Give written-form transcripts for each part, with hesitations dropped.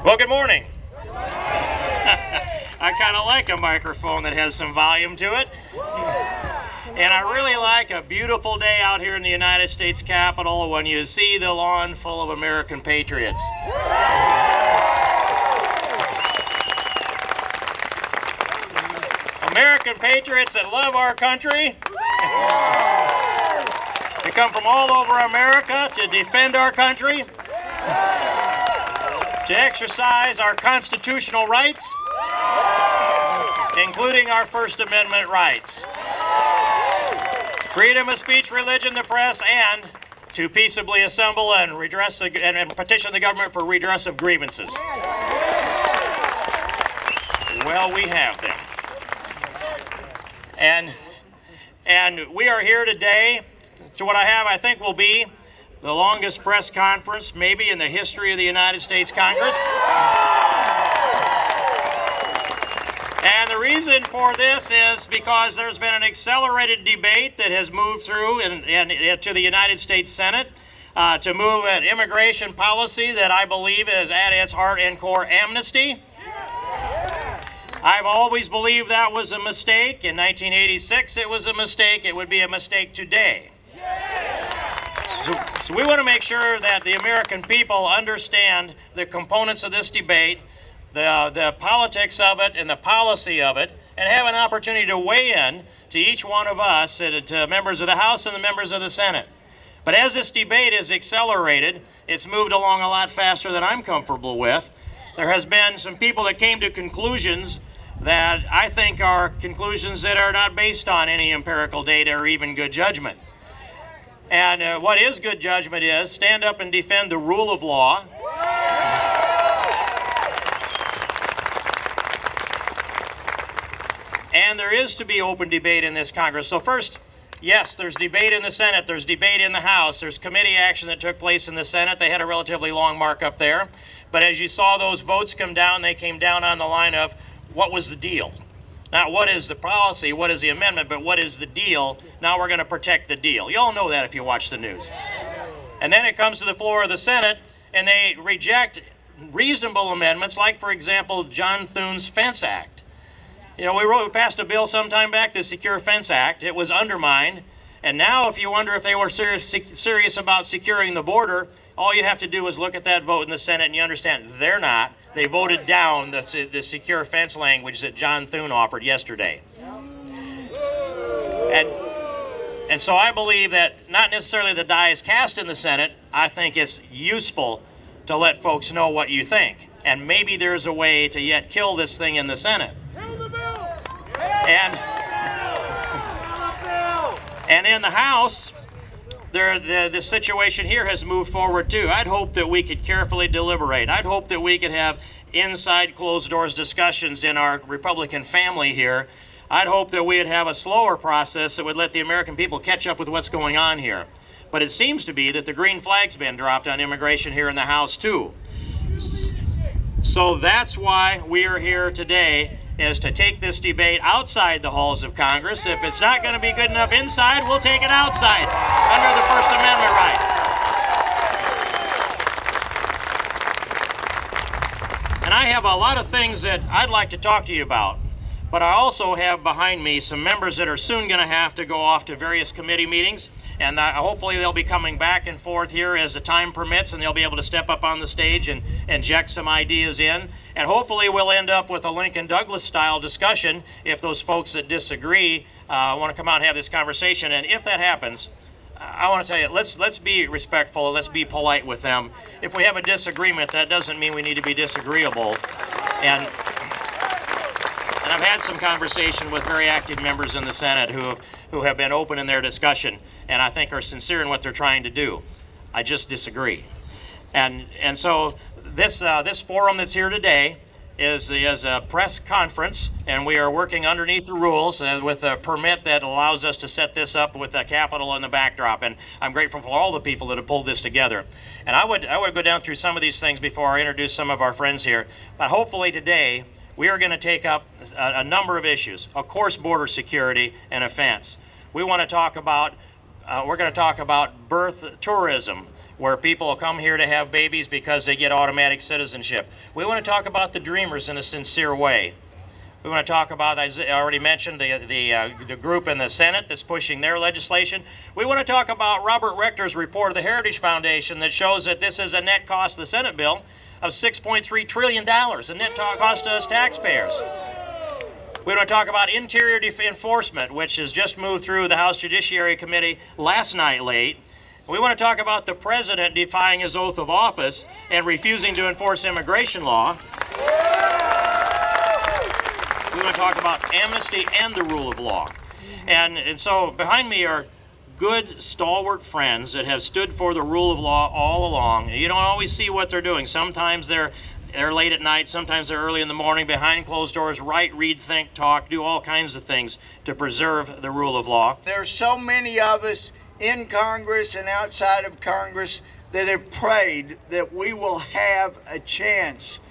Well, good morning. I kind of like a microphone that has some volume to it. And I really like a beautiful day out here in the United States Capitol when you see the lawn full of American patriots. American patriots that love our country. They come from all over America to defend our country, to exercise our constitutional rights, including our First Amendment rights. Freedom of speech, religion, the press, and to peaceably assemble and and petition the government for redress of grievances. Well, we have them. And we are here today to what I think will be the longest press conference maybe in the history of the United States Congress. And the reason for this is because there's been an accelerated debate that has moved through to the United States Senate to move an immigration policy that I believe is at its heart and core amnesty. I've always believed that was a mistake. In 1986, it was a mistake. It would be a mistake today. So we want to make sure that the American people understand the components of this debate, the politics of it and the policy of it, and have an opportunity to weigh in to each one of us, to members of the House and the members of the Senate. But as this debate is accelerated, it's moved along a lot faster than I'm comfortable with. There has been some people that came to conclusions that I think are conclusions that are not based on any empirical data or even good judgment. And what is good judgment is stand up and defend the rule of law. And there is to be open debate in this Congress. So first, yes, there's debate in the Senate, there's debate in the House, there's committee action that took place in the Senate. They had a relatively long markup there. But as you saw those votes come down, they came down on the line of what was the deal? Not what is the policy, what is the amendment, but what is the deal? Now we're going to protect the deal. You all know that if you watch the news. And then it comes to the floor of the Senate, and they reject reasonable amendments, like, for example, John Thune's Fence Act. You know, we passed a bill some time back, the Secure Fence Act. It was undermined. And now if you wonder if they were serious about securing the border, all you have to do is look at that vote in the Senate and you understand they're not. They voted down the secure fence language that John Thune offered yesterday. And so I believe that not necessarily the die is cast in the Senate. I think it's useful to let folks know what you think. And maybe there's a way to yet kill this thing in the Senate. And in the House, the situation here has moved forward too. I'd hope that we could carefully deliberate. I'd hope that we could have inside closed doors discussions in our Republican family here. I'd hope that we'd have a slower process that would let the American people catch up with what's going on here. But it seems to be that the green flag's been dropped on immigration here in the House too. So that's why we are here today, is to take this debate outside the halls of Congress. If it's not going to be good enough inside, we'll take it outside under the First Amendment right. And I have a lot of things that I'd like to talk to you about, but I also have behind me some members that are soon going to have to go off to various committee meetings, and hopefully they'll be coming back and forth here as the time permits, and they'll be able to step up on the stage and inject some ideas in. And hopefully we'll end up with a Lincoln Douglas style discussion if those folks that disagree want to come out and have this conversation. And if that happens, I want to tell you, let's be respectful and let's be polite with them. If we have a disagreement, that doesn't mean we need to be disagreeable. And I've had some conversation with very active members in the Senate who have been open in their discussion and I think are sincere in what they're trying to do. I just disagree. And so this forum that's here today is a press conference, and we are working underneath the rules with a permit that allows us to set this up with the Capitol in the backdrop. And I'm grateful for all the people that have pulled this together. And I would go down through some of these things before I introduce some of our friends here. But hopefully today we are going to take up a number of issues. Of course, border security and offense. We want to talk about, we're going to talk about birth tourism. where people come here to have babies because they get automatic citizenship. We want to talk about the dreamers in a sincere way. We want to talk about, as I already mentioned, the group in the Senate that's pushing their legislation. We want to talk about Robert Rechter's report of the Heritage Foundation that shows that this is a net cost of the Senate bill of $6.3 trillion, a net cost to us taxpayers. We want to talk about interior enforcement, which has just moved through the House Judiciary Committee last night late. We want to talk about the president defying his oath of office and refusing to enforce immigration law. We want to talk about amnesty and the rule of law. And so behind me are good, stalwart friends that have stood for the rule of law all along. You don't always see what they're doing. Sometimes they're late at night, sometimes they're early in the morning, behind closed doors, write, read, think, talk, do all kinds of things to preserve the rule of law. There's so many of us in Congress and outside of Congress that have prayed that we will have a chance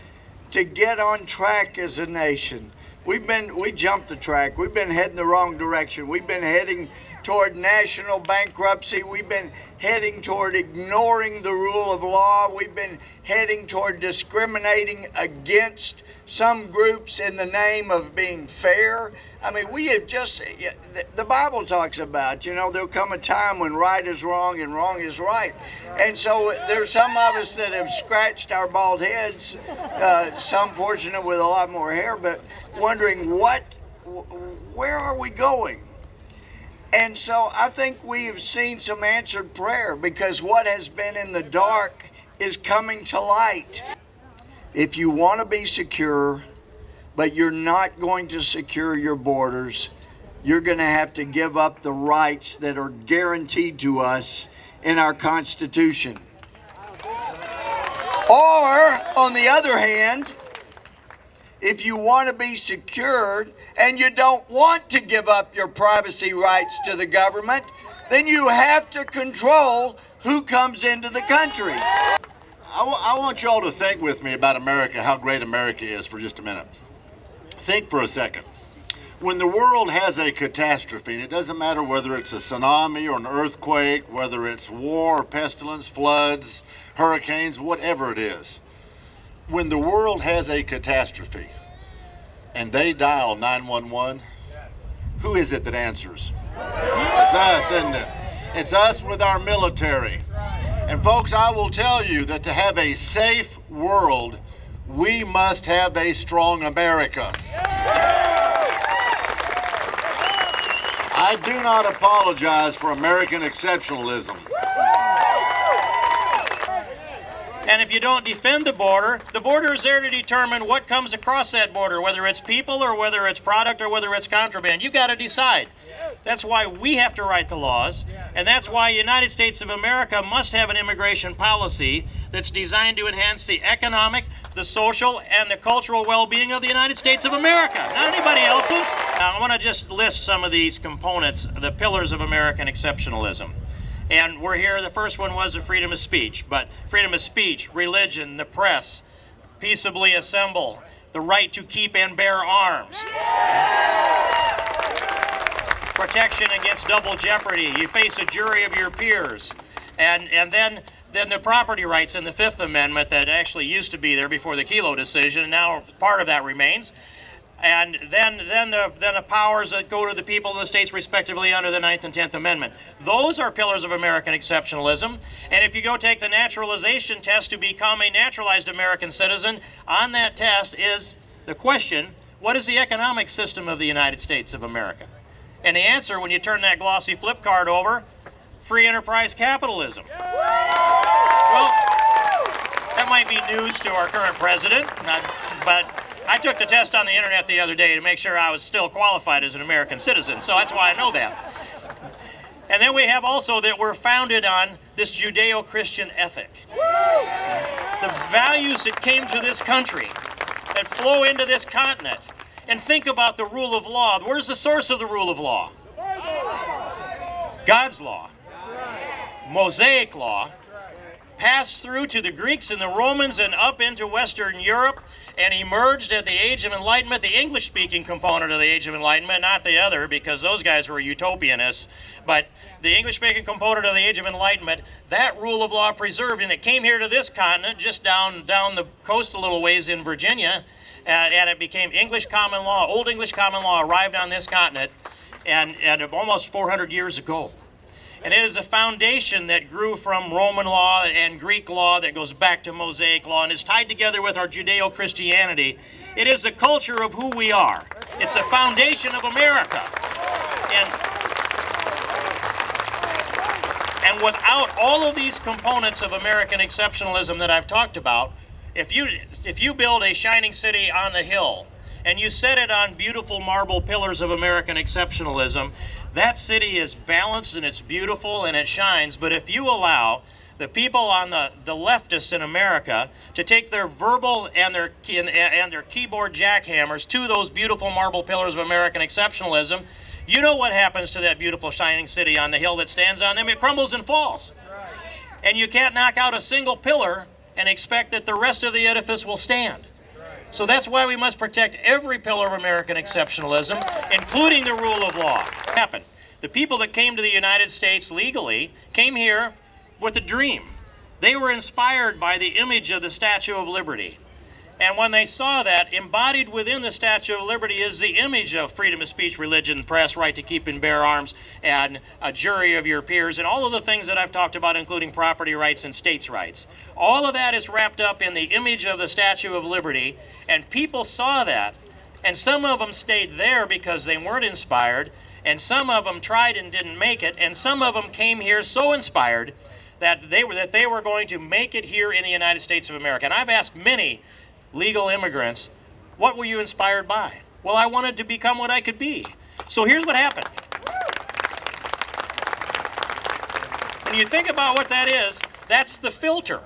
to get on track as a nation. We jumped the track. We've been heading the wrong direction. We've been heading toward national bankruptcy. We've been heading toward ignoring the rule of law. We've been heading toward discriminating against some groups in the name of being fair. I mean, we have just, the Bible talks about, there'll come a time when right is wrong and wrong is right. And so there's some of us that have scratched our bald heads, some fortunate with a lot more hair, but wondering where are we going? And so I think we have seen some answered prayer, because what has been in the dark is coming to light. If you want to be secure, but you're not going to secure your borders, you're going to have to give up the rights that are guaranteed to us in our Constitution. Or, on the other hand, if you want to be secured and you don't want to give up your privacy rights to the government, then you have to control who comes into the country. I want you all to think with me about America, how great America is, for just a minute. Think for a second. When the world has a catastrophe, and it doesn't matter whether it's a tsunami or an earthquake, whether it's war, pestilence, floods, hurricanes, whatever it is, when the world has a catastrophe and they dial 911, who is it that answers? It's us, isn't it? It's us with our military. And folks, I will tell you that to have a safe world, we must have a strong America. I do not apologize for American exceptionalism. And if you don't defend the border is there to determine what comes across that border, whether it's people or whether it's product or whether it's contraband. You've got to decide. That's why we have to write the laws, and that's why the United States of America must have an immigration policy that's designed to enhance the economic, the social, and the cultural well-being of the United States of America, not anybody else's. Now, I want to just list some of these components, the pillars of American exceptionalism. And we're here, the first one was the freedom of speech, but freedom of speech, religion, the press, peaceably assemble, the right to keep and bear arms, protection against double jeopardy, you face a jury of your peers, and then the property rights in the Fifth Amendment that actually used to be there before the Kelo decision, and now part of that remains. And then the powers that go to the people in the states respectively under the 9th and 10th Amendment. Those are pillars of American exceptionalism. And if you go take the naturalization test to become a naturalized American citizen, on that test is the question, what is the economic system of the United States of America? And the answer, when you turn that glossy flip card over, free enterprise capitalism. Well, that might be news to our current president, but I took the test on the internet the other day to make sure I was still qualified as an American citizen, so that's why I know that. And then we have also that we're founded on this Judeo-Christian ethic. The values that came to this country, that flow into this continent. And think about the rule of law. Where's the source of the rule of law? God's law. Mosaic law. passed through to the Greeks and the Romans and up into Western Europe and emerged at the Age of Enlightenment, the English-speaking component of the Age of Enlightenment, not the other, because those guys were utopianists, but the English-speaking component of the Age of Enlightenment, that rule of law preserved, and it came here to this continent, just down the coast a little ways in Virginia, and it became English common law. Old English common law arrived on this continent and almost 400 years ago. And it is a foundation that grew from Roman law and Greek law that goes back to Mosaic law and is tied together with our Judeo-Christianity. It is a culture of who we are. It's a foundation of America. And without all of these components of American exceptionalism that I've talked about, if you build a shining city on the hill and you set it on beautiful marble pillars of American exceptionalism, that city is balanced and it's beautiful and it shines. But if you allow the people on the leftists in America to take their verbal and their keyboard jackhammers to those beautiful marble pillars of American exceptionalism, you know what happens to that beautiful shining city on the hill that stands on them. It crumbles and falls. And you can't knock out a single pillar and expect that the rest of the edifice will stand. So that's why we must protect every pillar of American exceptionalism, including the rule of law. The people that came to the United States legally came here with a dream. They were inspired by the image of the Statue of Liberty. And when they saw that, embodied within the Statue of Liberty is the image of freedom of speech, religion, press, right to keep and bear arms, and a jury of your peers, and all of the things that I've talked about, including property rights and states' rights. All of that is wrapped up in the image of the Statue of Liberty, and people saw that, and some of them stayed there because they weren't inspired, and some of them tried and didn't make it, and some of them came here so inspired that they were going to make it here in the United States of America. And I've asked many legal immigrants, what were you inspired by? Well, I wanted to become what I could be. So here's what happened. When you think about what that is, that's the filter.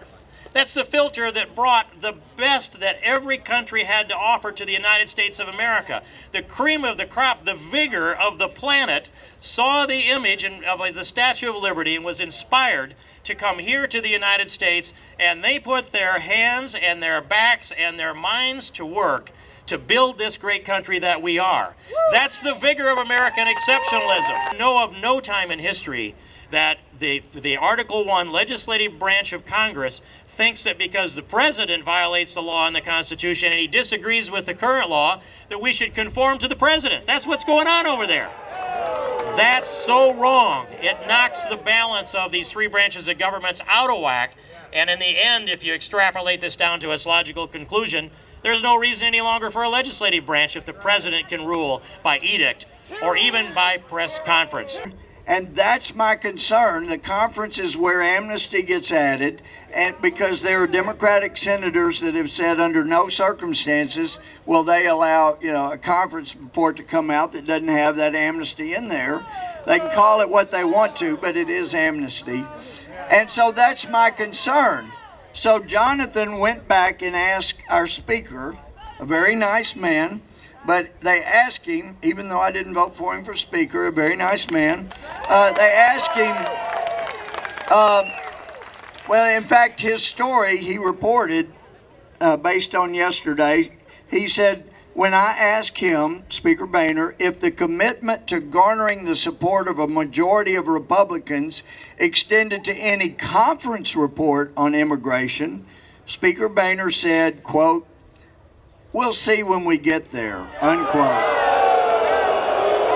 That's the filter that brought the best that every country had to offer to the United States of America. The cream of the crop, the vigor of the planet, saw the image of the Statue of Liberty and was inspired to come here to the United States, and they put their hands and their backs and their minds to work to build this great country that we are. That's the vigor of American exceptionalism. Know of no time in history that the Article I legislative branch of Congress thinks that because the president violates the law and the Constitution and he disagrees with the current law, that we should conform to the president. That's what's going on over there. That's so wrong. It knocks the balance of these three branches of governments out of whack. And in the end, if you extrapolate this down to its logical conclusion, there's no reason any longer for a legislative branch if the president can rule by edict or even by press conference. And that's my concern. The conference is where amnesty gets added, and because there are Democratic senators that have said under no circumstances will they allow, a conference report to come out that doesn't have that amnesty in there. They can call it what they want to, but it is amnesty. And so that's my concern. So Jonathan went back and asked our speaker, a very nice man, but they asked him, even though I didn't vote for him for speaker, a very nice man, they asked him, well, in fact, his story he reported based on yesterday. He said, when I asked him, Speaker Boehner, if the commitment to garnering the support of a majority of Republicans extended to any conference report on immigration, Speaker Boehner said, quote, "We'll see when we get there," unquote.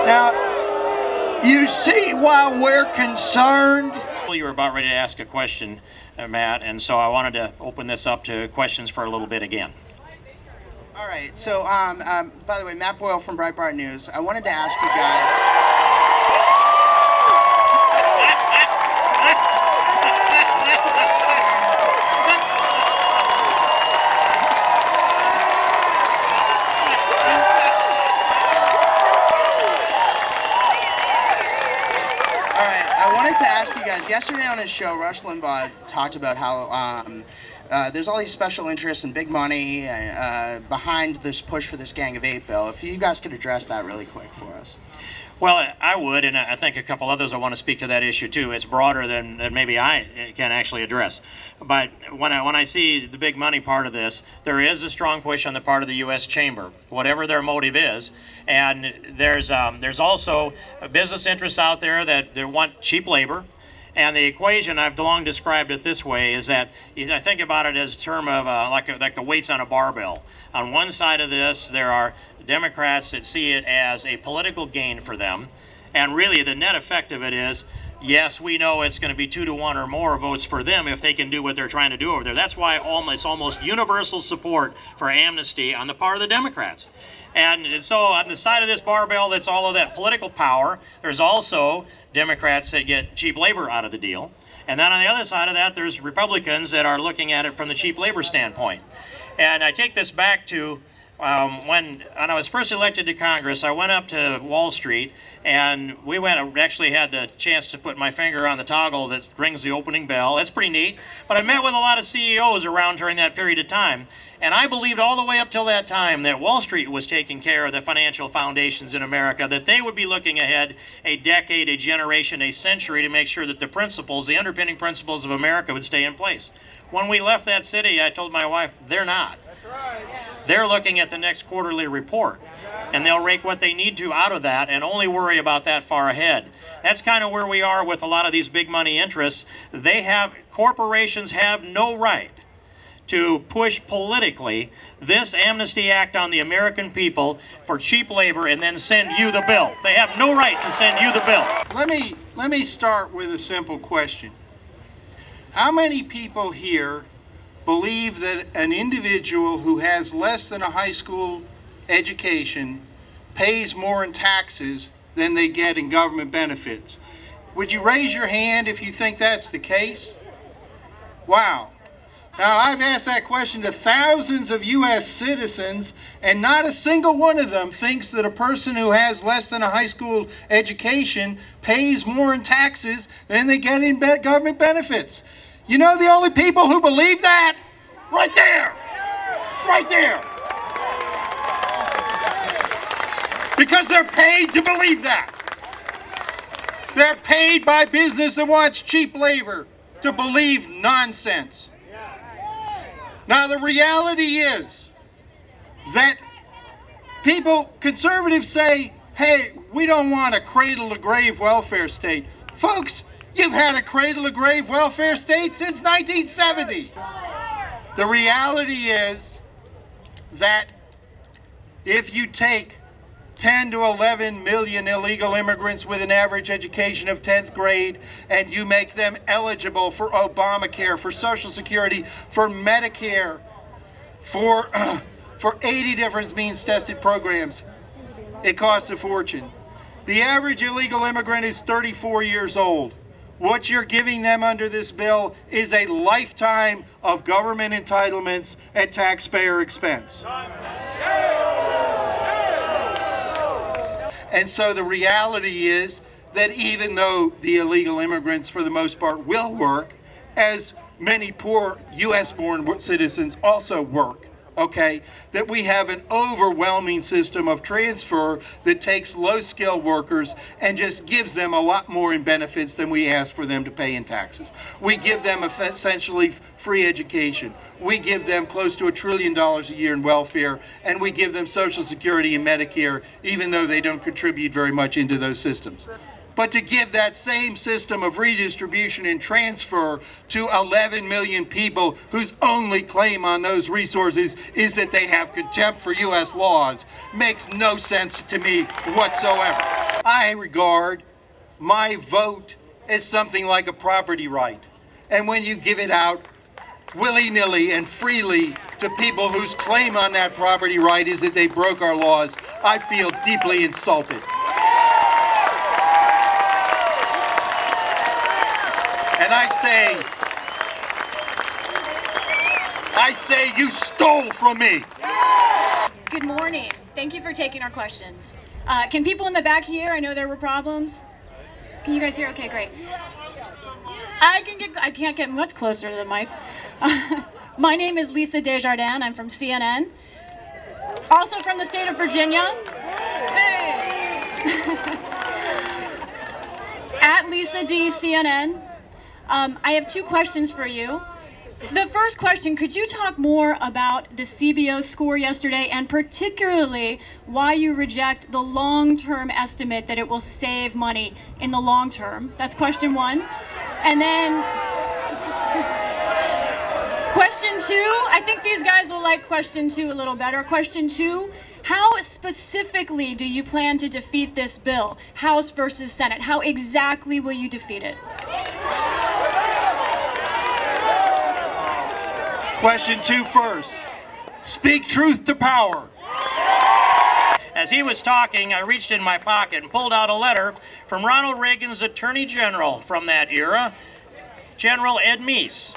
Now, you see why we're concerned? You were about ready to ask a question, Matt, and so I wanted to open this up to questions for a little bit again. All right, so by the way, Matt Boyle from Breitbart News. I wanted to ask you guys. Yesterday on his show, Rush Limbaugh talked about how there's all these special interests and big money behind this push for this Gang of Eight bill. If you guys could address that really quick for us. Well, I would, and I think a couple others will want to speak to that issue too. It's broader than maybe I can actually address. But when I see the big money part of this, there is a strong push on the part of the U.S. Chamber, whatever their motive is. And there's also business interests out there that want cheap labor. And the equation, I've long described it this way, is that I think about it as a term of like the weights on a barbell. On one side of this, there are Democrats that see it as a political gain for them. And really, the net effect of it is, yes, we know it's going to be 2-to-1 or more votes for them if they can do what they're trying to do over there. That's why it's almost universal support for amnesty on the part of the Democrats. And so on the side of this barbell, that's all of that political power. There's also Democrats that get cheap labor out of the deal. And then on the other side of that, there's Republicans that are looking at it from the cheap labor standpoint. And I take this back to when I was first elected to Congress, I went up to Wall Street, and actually had the chance to put my finger on the toggle that rings the opening bell. That's pretty neat. But I met with a lot of CEOs around during that period of time, and I believed all the way up till that time that Wall Street was taking care of the financial foundations in America, that they would be looking ahead a decade, a generation, a century to make sure that the principles, the underpinning principles of America would stay in place. When we left that city, I told my wife, they're not. They're looking at the next quarterly report, and they'll rake what they need to out of that and only worry about that far ahead. That's kind of where we are with a lot of these big money interests. Corporations have no right to push politically this Amnesty Act on the American people for cheap labor and then send you the bill. They have no right to send you the bill. Let me start with a simple question. How many people here believe that an individual who has less than a high school education pays more in taxes than they get in government benefits? Would you raise your hand if you think that's the case? Wow. Now, I've asked that question to thousands of U.S. citizens, and not a single one of them thinks that a person who has less than a high school education pays more in taxes than they get in government benefits. You know the only people who believe that? Right there! Right there! Because they're paid to believe that. They're paid by business that wants cheap labor to believe nonsense. Now, the reality is that conservatives say, hey, we don't want a cradle-to-grave welfare state. Folks, you've had a cradle-to-grave welfare state since 1970. The reality is that if you take 10 to 11 million illegal immigrants with an average education of 10th grade, and you make them eligible for Obamacare, for Social Security, for Medicare, for 80 different means-tested programs, it costs a fortune. The average illegal immigrant is 34 years old. What you're giving them under this bill is a lifetime of government entitlements at taxpayer expense. And so the reality is that even though the illegal immigrants, for the most part, will work, as many poor U.S.-born citizens also work, okay, that we have an overwhelming system of transfer that takes low-skilled workers and just gives them a lot more in benefits than we ask for them to pay in taxes. We give them essentially free education. We give them close to $1 trillion a year in welfare, and we give them Social Security and Medicare, even though they don't contribute very much into those systems. But to give that same system of redistribution and transfer to 11 million people whose only claim on those resources is that they have contempt for U.S. laws makes no sense to me whatsoever. I regard my vote as something like a property right. And when you give it out willy-nilly and freely to people whose claim on that property right is that they broke our laws, I feel deeply insulted. And I say, you stole from me. Good morning. Thank you for taking our questions. Can people in the back hear? I know there were problems. Can you guys hear? Okay, great. I can't get much closer to the mic. My name is Lisa Desjardins. I'm from CNN. Also from the state of Virginia. Hey. at Lisa D CNN. I have two questions for you. The first question, could you talk more about the CBO score yesterday, and particularly why you reject the long-term estimate that it will save money in the long term? That's question one. And then question two, I think these guys will like question two a little better. Question two, how specifically do you plan to defeat this bill, House versus Senate? How exactly will you defeat it? Question two first. Speak truth to power. As he was talking, I reached in my pocket and pulled out a letter from Ronald Reagan's Attorney General from that era, General Ed Meese,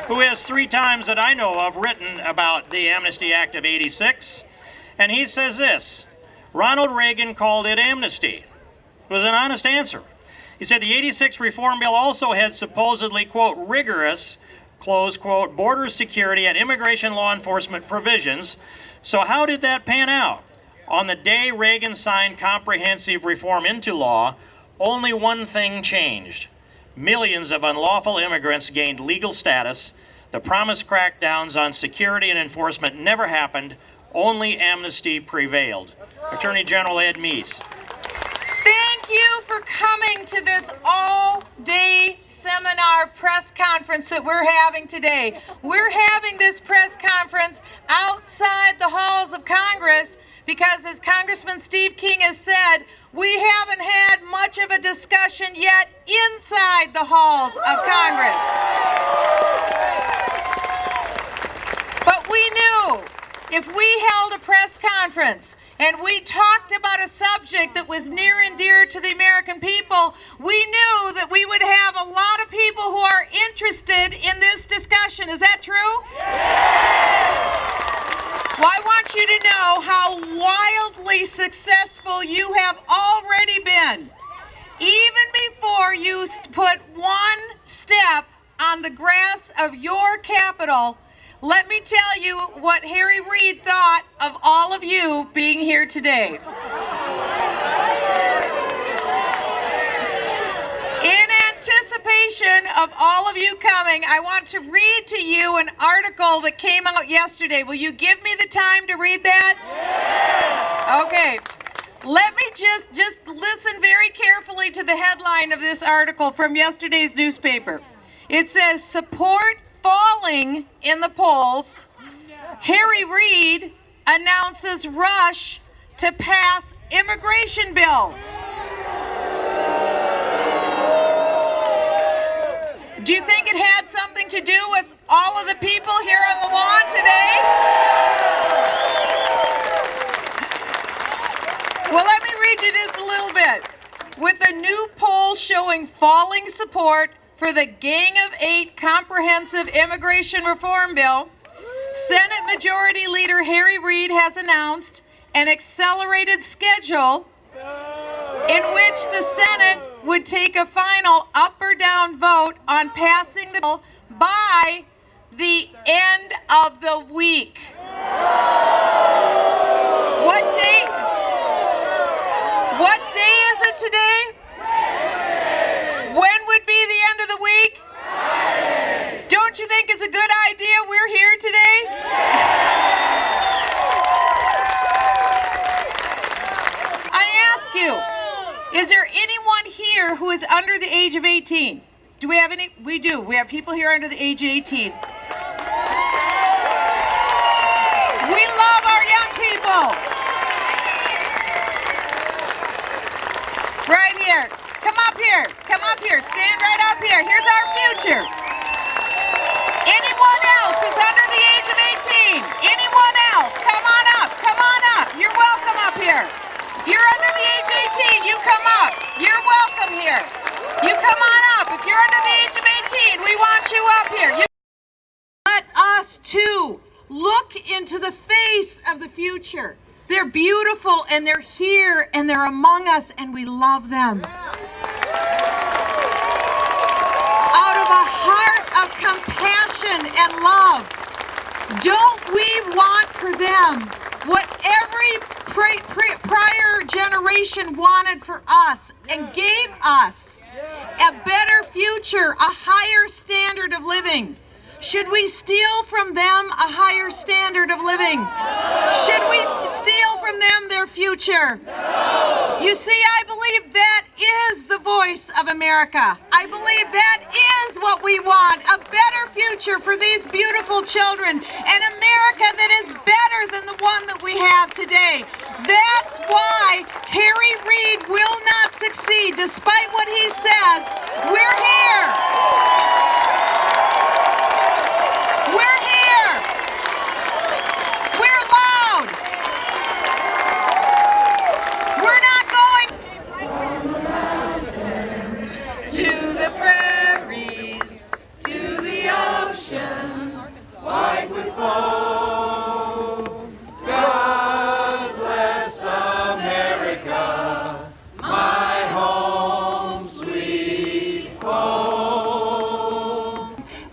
who has 3 times that I know of written about the Amnesty Act of '86. And he says this: Ronald Reagan called it amnesty. It was an honest answer. He said the '86 Reform Bill also had supposedly, quote, rigorous, close quote, border security and immigration law enforcement provisions. So how did that pan out? On the day Reagan signed comprehensive reform into law, only one thing changed. Millions of unlawful immigrants gained legal status. The promised crackdowns on security and enforcement never happened. Only amnesty prevailed. Attorney General Ed Meese. Thank you for coming to this all-day seminar press conference that we're having today. We're having this press conference outside the halls of Congress because, as Congressman Steve King has said, we haven't had much of a discussion yet inside the halls of Congress. But we knew if we held a press conference and we talked about a subject that was near and dear to the American people, we knew that we would have a lot of people who are interested in this discussion. Is that true? Well, I want you to know how wildly successful you have already been. Even before you put one step on the grass of your Capitol, let me tell you what Harry Reid thought of all of you being here today. In anticipation of all of you coming, I want to read to you an article that came out yesterday. Will you give me the time to read that? Yeah. Okay. Let me just listen very carefully to the headline of this article from yesterday's newspaper. It says, support falling in the polls. Harry Reid announces rush to pass immigration bill. Do you think it had something to do with all of the people here on the lawn today? Well, let me read you just a little bit. With a new poll showing falling support for the Gang of 8 comprehensive immigration reform bill, Senate Majority Leader Harry Reid has announced an accelerated schedule in which the Senate would take a final up or down vote on passing the bill by the end of the week. What day is it today? When would be the end of the week? Don't you think it's a good idea we're here today? I ask you, is there anyone here who is under the age of 18? Do we have any? We do. We have people here under the age of 18. We love our young people. Right here. Come up here. Come up here. Stand right up here. Here's our future. Anyone else who's under the age of 18? Anyone else? Come on up. Come on up. You're welcome up here. If you're under the age of 18, you come up. You're welcome here. You come on up. If you're under the age of 18, we want you up here. Let us too look into the face of the future. They're beautiful and they're here and they're among us and we love them. Out of a heart of compassion and love, don't we want for them what every prior generation wanted for us and gave us a better future, a higher standard of living. Should we steal from them a higher standard of living? Should we steal from them their future? You see, I believe that is the voice of America. I believe that is what we want, a better future for these beautiful children, an America that is better than the one that we have today. That's why Harry Reid will not succeed, despite what he says. We're here. We're here. We're loud. We're not going to the prairies, to the oceans, white with foam. God bless America, my home, sweet home.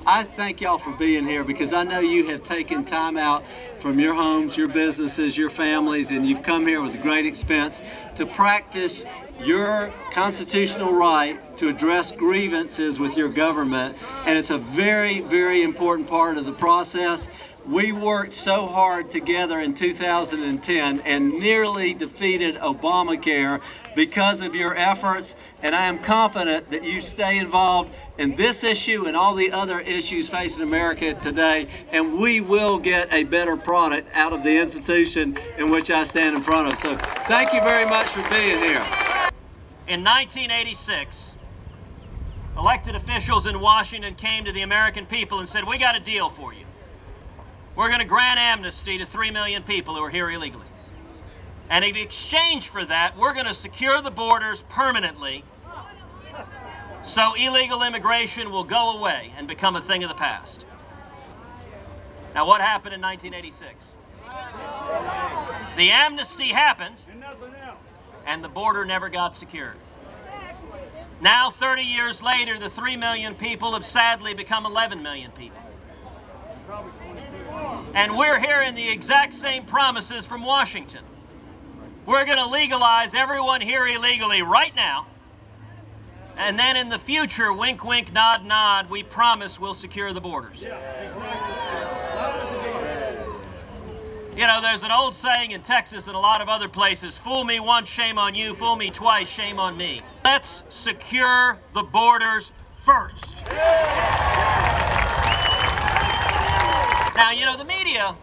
I thank y'all for being here because I know you have taken time out from your homes, your businesses, your families, and you've come here with great expense to practice your constitutional right to address grievances with your government. And it's a very, very important part of the process. We worked so hard together in 2010 and nearly defeated Obamacare because of your efforts, and I am confident that you stay involved in this issue and all the other issues facing America today, and we will get a better product out of the institution in which I stand in front of. So thank you very much for being here. In 1986, elected officials in Washington came to the American people and said, we got a deal for you. We're going to grant amnesty to 3 million people who are here illegally. And in exchange for that, we're going to secure the borders permanently so illegal immigration will go away and become a thing of the past. Now, what happened in 1986? The amnesty happened, and the border never got secured. Now, 30 years later, the 3 million people have sadly become 11 million people. And we're hearing the exact same promises from Washington. We're going to legalize everyone here illegally right now. And then in the future, wink, wink, nod, nod, we promise we'll secure the borders. You know, there's an old saying in Texas and a lot of other places, fool me once, shame on you, fool me twice, shame on me. Let's secure the borders first. Now, you know, the media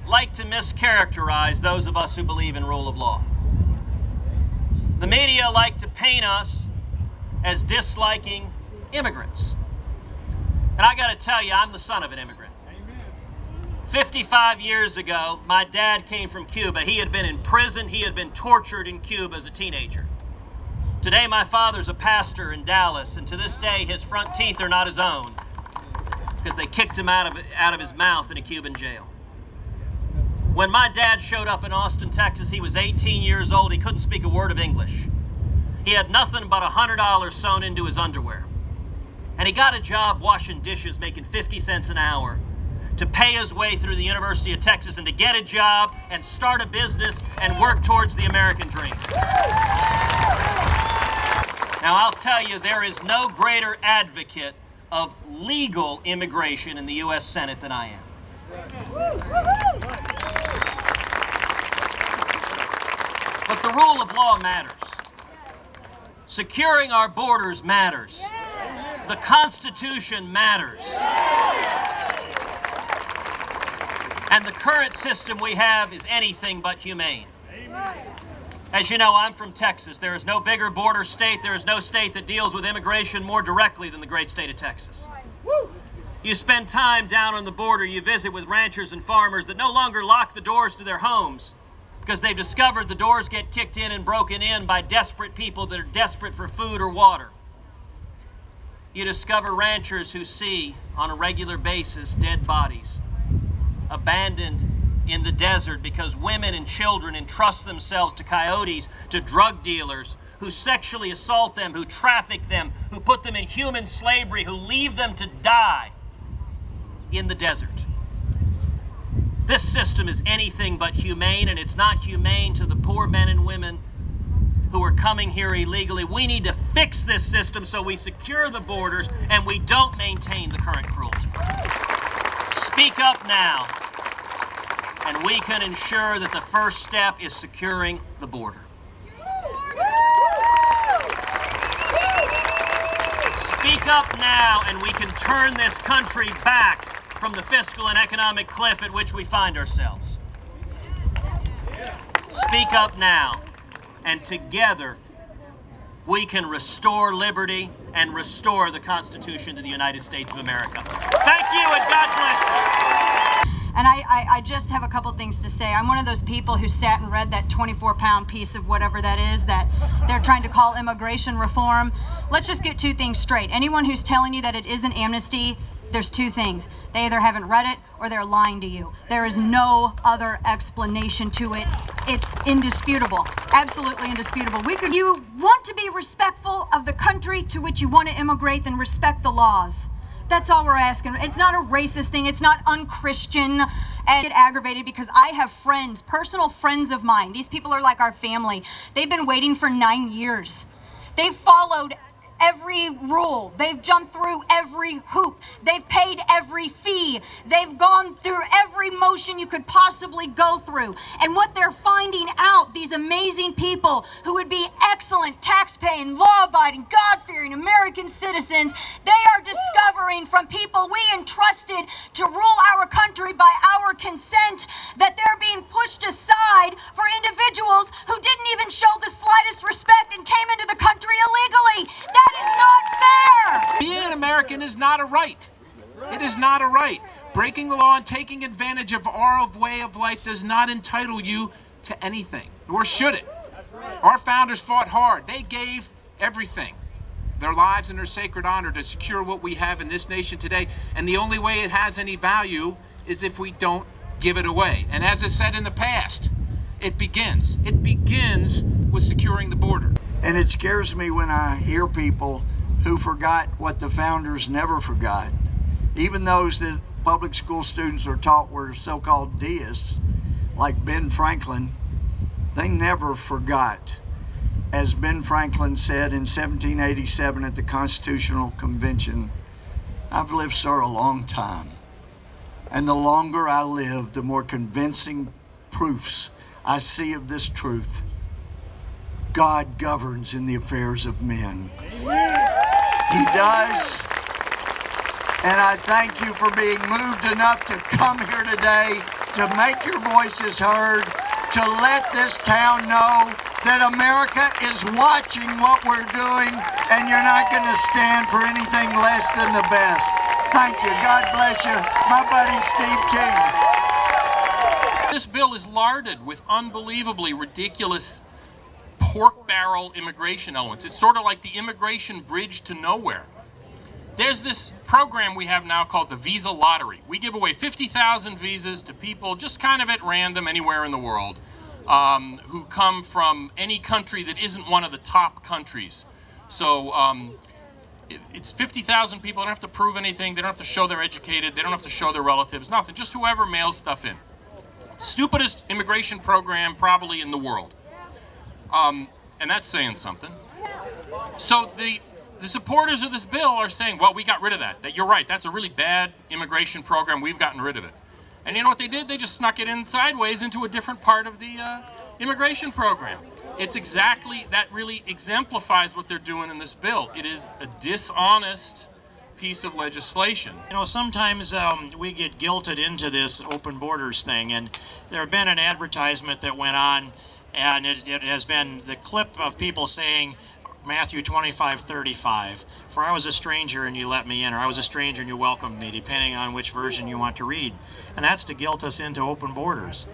like to mischaracterize those of us who believe in rule of law. The media like to paint us as disliking immigrants. And I got to tell you, I'm the son of an immigrant. 55 years ago, my dad came from Cuba. He had been in prison. He had been tortured in Cuba as a teenager. Today, my father's a pastor in Dallas, and to this day, his front teeth are not his own because they kicked him out of his mouth in a Cuban jail. When my dad showed up in Austin, Texas, he was 18 years old. He couldn't speak a word of English. He had nothing but $100 sewn into his underwear. And he got a job washing dishes, making 50 cents an hour to pay his way through the University of Texas and to get a job and start a business and work towards the American dream. Now, I'll tell you, there is no greater advocate of legal immigration in the U.S. Senate than I am. But the rule of law matters. Securing our borders matters. The Constitution matters. And the current system we have is anything but humane. As you know, I'm from Texas. There is no bigger border state. There is no state that deals with immigration more directly than the great state of Texas. You spend time down on the border. You visit with ranchers and farmers that no longer lock the doors to their homes because they've discovered the doors get kicked in and broken in by desperate people that are desperate for food or water. You discover ranchers who see on a regular basis dead bodies, abandoned in the desert because women and children entrust themselves to coyotes, to drug dealers who sexually assault them, who traffic them, who put them in human slavery, who leave them to die in the desert. This system is anything but humane, and it's not humane to the poor men and women who are coming here illegally. We need to fix this system so we secure the borders and we don't maintain the current cruelty. Speak up now, and we can ensure that the first step is securing the border. Speak up now, and we can turn this country back from the fiscal and economic cliff at which we find ourselves. Speak up now, and together we can restore liberty and restore the Constitution to the United States of America. Thank you, and God bless you. And I just have a couple things to say. I'm one of those people who sat and read that 24-pound piece of whatever that is that they're trying to call immigration reform. Let's just get two things straight. Anyone who's telling you that it isn't amnesty, there's two things. They either haven't read it or they're lying to you. There is no other explanation to it. It's indisputable, absolutely indisputable. You want to be respectful of the country to which you want to immigrate, then respect the laws. That's all we're asking. It's not a racist thing. It's not unchristian. And I get aggravated because I have friends, personal friends of mine. These people are like our family. They've been waiting for 9 years. They've followed every rule. They've jumped through every hoop. They've paid every fee. They've gone through every motion you could possibly go through. And what they're finding out, these amazing people who would be excellent tax-paying, law-abiding, God-fearing American citizens, they are discovering from people we entrusted to rule our country by our consent that they're being pushed aside for individuals who didn't even show the slightest respect and came into the country illegally. That is not fair. Being an American is not a right. It is not a right. Breaking the law and taking advantage of our way of life does not entitle you to anything, nor should it. Our founders fought hard. They gave everything, their lives and their sacred honor, to secure what we have in this nation today. And the only way it has any value is if we don't give it away. And as I said in the past, it begins with securing the border. And it scares me when I hear people who forgot what the founders never forgot. Even those that public school students are taught were so-called deists, like Ben Franklin, they never forgot. As Ben Franklin said in 1787 at the Constitutional Convention, I've lived, sir, a long time. And the longer I live, the more convincing proofs I see of this truth. God governs in the affairs of men. He does. And I thank you for being moved enough to come here today, to make your voices heard, to let this town know that America is watching what we're doing, and you're not going to stand for anything less than the best. Thank you. God bless you. My buddy Steve King. This bill is larded with unbelievably ridiculous pork barrel immigration elements. It's sort of like the immigration bridge to nowhere. There's this program we have now called the Visa Lottery. We give away 50,000 visas to people just kind of at random anywhere in the world who come from any country that isn't one of the top countries. So it's 50,000 people. They don't have to prove anything. They don't have to show they're educated. They don't have to show their relatives. Nothing. Just whoever mails stuff in. Stupidest immigration program probably in the world. And that's saying something. So the supporters of this bill are saying, well, we got rid of that. That you're right, that's a really bad immigration program. We've gotten rid of it. And you know what they did? They just snuck it in sideways into a different part of the immigration program. It's exactly, that really exemplifies what they're doing in this bill. It is a dishonest piece of legislation. You know, sometimes we get guilted into this open borders thing, and there had been an advertisement that went on, and it has been the clip of people saying, Matthew 25:35, for I was a stranger and you let me in, or I was a stranger and you welcomed me, depending on which version you want to read. And that's to guilt us into open borders.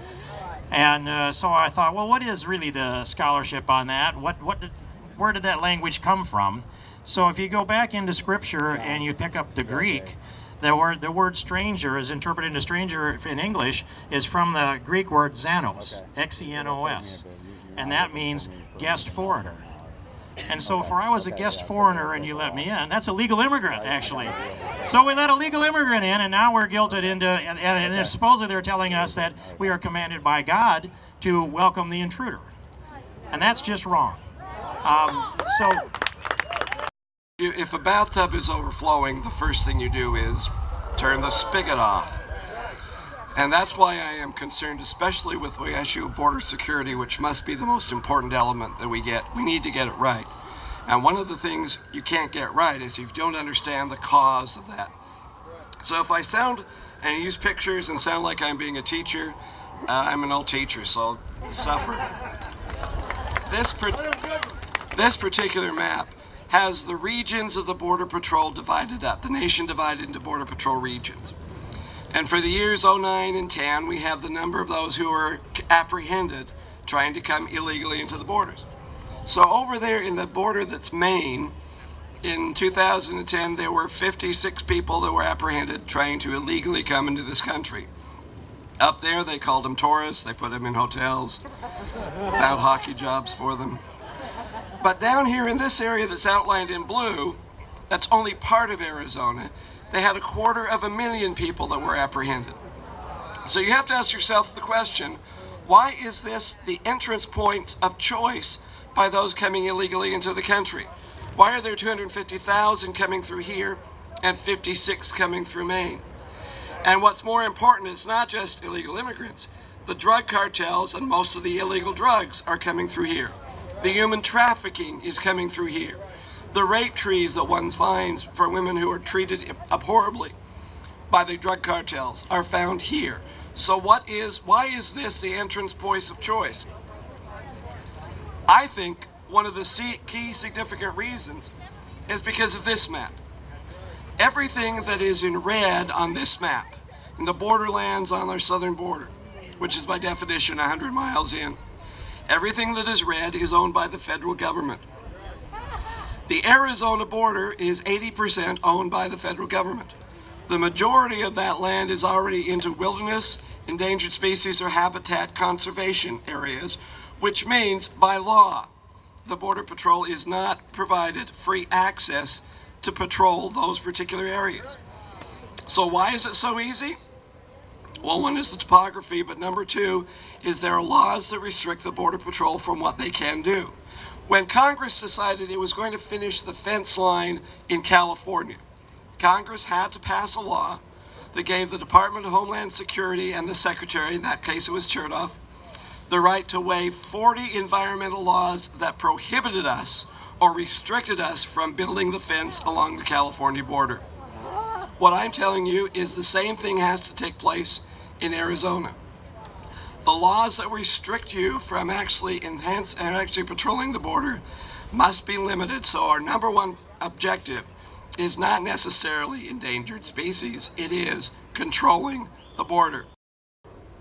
And so I thought, well, what is really the scholarship on that? Where did that language come from? So if you go back into Scripture and you pick up the Greek, the word stranger is interpreted into stranger in English is from the Greek word xenos, X-E-N-O-S, and that means guest foreigner. And so if I was a guest foreigner and you let me in, that's a legal immigrant, actually. So we let a legal immigrant in, and now we're guilted into, and supposedly they're telling us that we are commanded by God to welcome the intruder. And that's just wrong. If a bathtub is overflowing, the first thing you do is turn the spigot off. And that's why I am concerned, especially with the issue of border security, which must be the most important element that we get. We need to get it right. And one of the things you can't get right is if you don't understand the cause of that. So if I sound and use pictures and sound like I'm being a teacher, I'm an old teacher, so I'll suffer. This particular map has the regions of the Border Patrol divided up, the nation divided into Border Patrol regions. And for the years 09 and 10, we have the number of those who are apprehended trying to come illegally into the borders. So over there in the border that's Maine, in 2010, there were 56 people that were apprehended trying to illegally come into this country. Up there, they called them tourists. They put them in hotels, found hockey jobs for them. But down here in this area that's outlined in blue, that's only part of Arizona, they had 250,000 people that were apprehended. So you have to ask yourself the question, why is this the entrance point of choice by those coming illegally into the country? Why are there 250,000 coming through here and 56 coming through Maine? And what's more important, it's not just illegal immigrants. The drug cartels and most of the illegal drugs are coming through here. The human trafficking is coming through here. The rape trees that one finds for women who are treated abhorribly by the drug cartels are found here. So why is this the entrance point of choice? I think one of the key significant reasons is because of this map. Everything that is in red on this map, in the borderlands on our southern border, which is by definition 100 miles in, everything that is red is owned by the federal government. The Arizona border is 80% owned by the federal government. The majority of that land is already into wilderness, endangered species, or habitat conservation areas, which means by law, the Border Patrol is not provided free access to patrol those particular areas. So why is it so easy? Well, one is the topography, but number two is there are laws that restrict the Border Patrol from what they can do. When Congress decided it was going to finish the fence line in California, Congress had to pass a law that gave the Department of Homeland Security and the Secretary, in that case it was Chertoff, the right to waive 40 environmental laws that prohibited us or restricted us from building the fence along the California border. What I'm telling you is the same thing has to take place in Arizona. The laws that restrict you from actually patrolling the border must be limited. So our number one objective is not necessarily endangered species, it is controlling the border.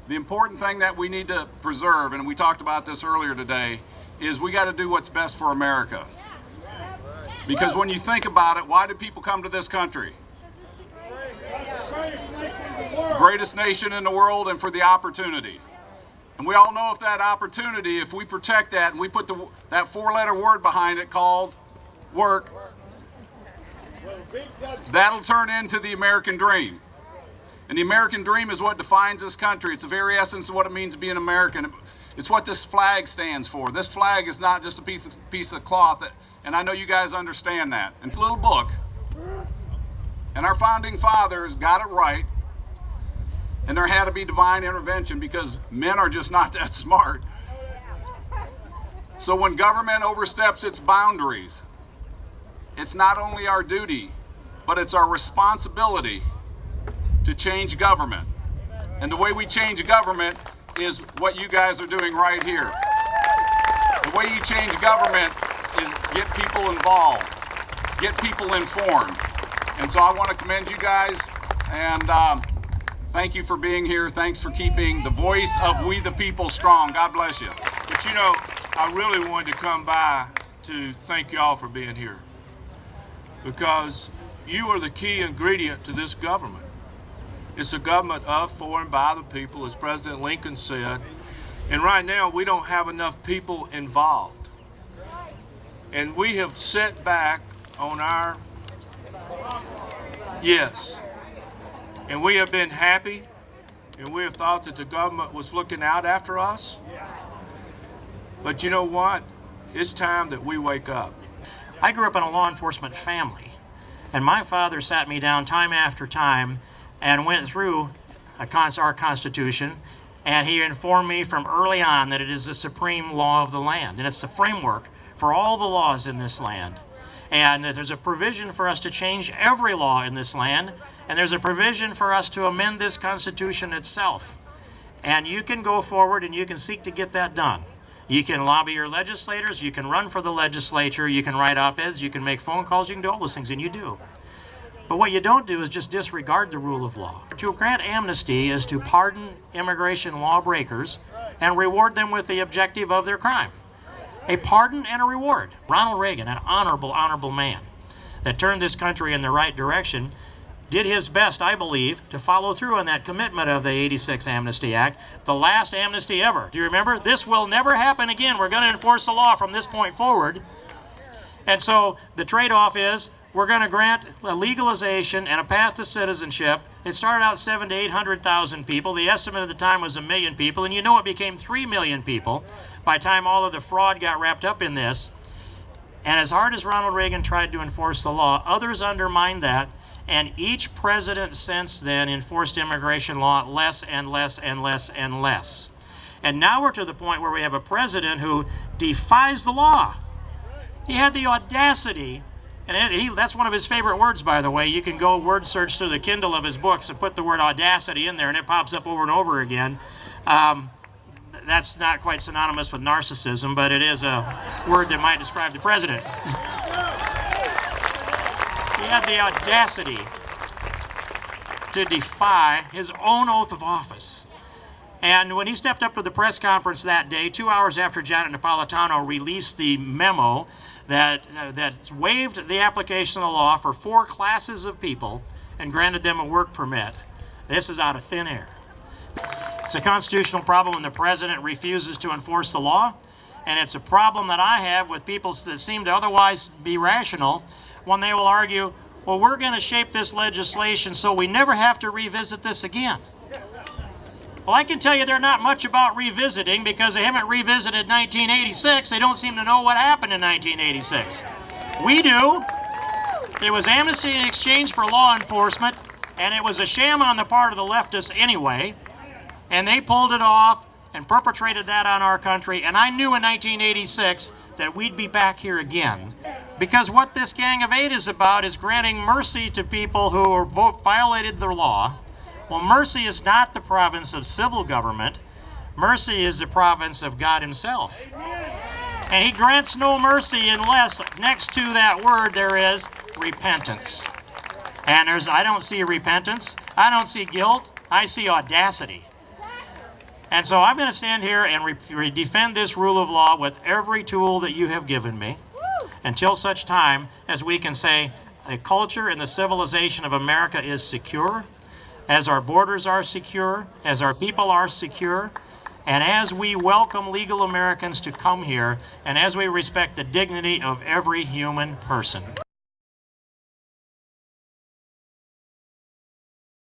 The important thing that we need to preserve, and we talked about this earlier today, is we got to do what's best for America. Because when you think about it, why do people come to this country? Greatest nation in the world, and for the opportunity. And we all know if that opportunity, if we protect that and we put that four-letter word behind it called work, that'll turn into the American dream. And the American dream is what defines this country. It's the very essence of what it means to be an American. It's what this flag stands for. This flag is not just a piece of cloth, and I know you guys understand that. And it's a little book. And our founding fathers got it right. And there had to be divine intervention because men are just not that smart. So when government oversteps its boundaries, it's not only our duty, but it's our responsibility to change government. And the way we change government is what you guys are doing right here. The way you change government is get people involved, get people informed. And so I want to commend you guys and thank you for being here. Thanks for keeping the voice of we the people strong. God bless you. But you know, I really wanted to come by to thank y'all for being here because you are the key ingredient to this government. It's a government of, for, and by the people, as President Lincoln said. And right now, we don't have enough people involved. And we have set back on our, yes, and we have been happy, and we have thought that the government was looking out after us. But you know what? It's time that we wake up. I grew up in a law enforcement family, and my father sat me down time after time and went through our Constitution, and he informed me from early on that it is the supreme law of the land, and it's the framework for all the laws in this land. And that there's a provision for us to change every law in this land, and there's a provision for us to amend this Constitution itself. And you can go forward and you can seek to get that done. You can lobby your legislators, you can run for the legislature, you can write op-eds, you can make phone calls, you can do all those things, and you do. But what you don't do is just disregard the rule of law. To grant amnesty is to pardon immigration lawbreakers and reward them with the objective of their crime. A pardon and a reward. Ronald Reagan, an honorable man that turned this country in the right direction, did his best, I believe, to follow through on that commitment of the '86 Amnesty Act, the last amnesty ever. Do you remember? This will never happen again. We're going to enforce the law from this point forward. And so the trade-off is we're going to grant a legalization and a path to citizenship. It started out 700,000 to 800,000 people. The estimate at the time was 1 million people, and you know it became 3 million people by the time all of the fraud got wrapped up in this. And as hard as Ronald Reagan tried to enforce the law, others undermined that, and each president since then enforced immigration law less and less and less and less. And now we're to the point where we have a president who defies the law. He had the audacity, and that's one of his favorite words, by the way. You can go word search through the Kindle of his books and put the word audacity in there, and it pops up over and over again. That's not quite synonymous with narcissism, but it is a word that might describe the president. He had the audacity to defy his own oath of office. And when he stepped up to the press conference that day, 2 hours after Janet Napolitano released the memo that waived the application of the law for 4 classes of people and granted them a work permit, this is out of thin air. It's a constitutional problem when the president refuses to enforce the law, and it's a problem that I have with people that seem to otherwise be rational when they will argue, well, we're going to shape this legislation so we never have to revisit this again. Well, I can tell you they're not much about revisiting because they haven't revisited 1986. They don't seem to know what happened in 1986. We do. There was amnesty in exchange for law enforcement, and it was a sham on the part of the leftists anyway, and they pulled it off and perpetrated that on our country, and I knew in 1986 that we'd be back here again. Because what this Gang of Eight is about is granting mercy to people who violated the law. Well, mercy is not the province of civil government. Mercy is the province of God himself. And he grants no mercy unless next to that word there is repentance. And I don't see repentance. I don't see guilt. I see audacity. And so I'm going to stand here and defend this rule of law with every tool that you have given me until such time as we can say the culture and the civilization of America is secure, as our borders are secure, as our people are secure, and as we welcome legal Americans to come here, and as we respect the dignity of every human person.